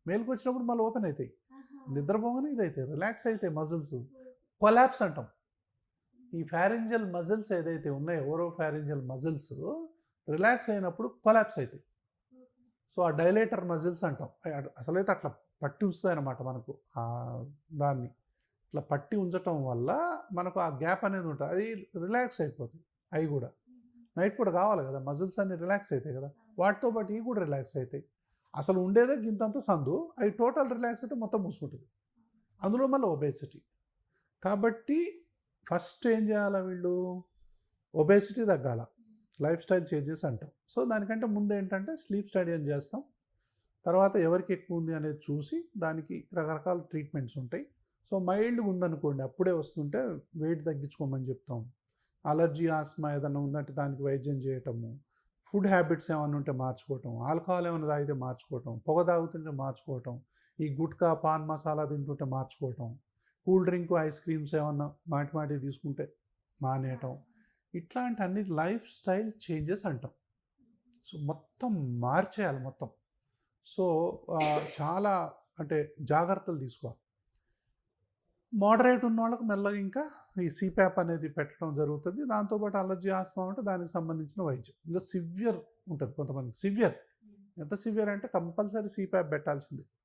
మేలుకు వచ్చినప్పుడు మళ్ళీ ఓపెన్ అవుతాయి, ఆహా! నిద్రపోగానే ఇదైతాయి, రిలాక్స్ అవుతాయి మజిల్స్. కొలాప్స్ అంటాం. ఈ ఫ్యారింజల్ మజిల్స్ ఏదైతే ఉన్నాయో ఓరో ఫ్యారింజల్ మజిల్స్ రిలాక్స్ అయినప్పుడు కొలాప్స్ అవుతాయి. సో ఆ డైలేటర్ మజిల్స్ అంటాం. అసలైతే అట్లా పట్టి ఉంచుతాయి అన్నమాట మనకు దాన్ని. ఇట్లా పట్టి ఉంచటం వల్ల మనకు ఆ గ్యాప్ అనేది ఉంటుంది, అది రిలాక్స్ అయిపోతుంది. అవి కూడా నైట్ పూట కావాలి కదా, మజిల్స్ అన్ని రిలాక్స్ అవుతాయి కదా, వాటితో పాటు ఇవి కూడా రిలాక్స్ అవుతాయి. అసలు ఉండేదే గింతంత సందు, అవి టోటల్ రిలాక్స్ అయితే మొత్తం మూసుకుంటుంది. అందులో మళ్ళీ ఒబేసిటీ. కాబట్టి ఫస్ట్ ఏం చేయాలి వీళ్ళు, ఒబేసిటీ తగ్గాల, లైఫ్ స్టైల్ చేంజెస్ అంటాం. సో దానికంటే ముందు ఏంటంటే స్లీప్ స్టడీ అని చేస్తాం. తర్వాత ఎవరికి ఎక్కువ ఉంది అనేది చూసి దానికి రకరకాల ట్రీట్మెంట్స్ ఉంటాయి. సో మైల్డ్గా ఉందనుకోండి, అప్పుడే వస్తుంటే వెయిట్ తగ్గించుకోమని చెప్తాం. అలర్జీ, ఆస్మా ఏదైనా ఉందంటే దానికి వైద్యం చేయటము, ఫుడ్ హ్యాబిట్స్ ఏమైనా ఉంటే మార్చుకోవటం, ఆల్కహాల్ ఏమైనా తాగితే మార్చుకోవటం, పొగ తాగుతుంటే మార్చుకోవటం, ఈ గుట్కా పాన్ మసాలా తింటుంటే మార్చుకోవటం, కూల్ డ్రింక్ ఐస్ క్రీమ్స్ ఏమన్నా మాటి మాటి తీసుకుంటే మానేయటం, ఇట్లాంటి అన్ని లైఫ్ స్టైల్ చేంజెస్ అంటాం. సో మొత్తం మార్చేయాలి మొత్తం. సో చాలా అంటే జాగ్రత్తలు తీసుకోవాలి. మోడరేట్ ఉన్న వాళ్ళకి మెల్లగా ఇంకా ఈ సిప్యాప్ అనేది పెట్టడం జరుగుతుంది. దాంతోపాటు అలర్జీ, ఆస్మా ఉంటే దానికి సంబంధించిన వైద్యం. ఇంకా సివియర్ ఉంటుంది కొంతమంది. సివియర్ ఎంత సివియర్ అంటే కంపల్సరీ సిప్యాప్ పెట్టాల్సింది.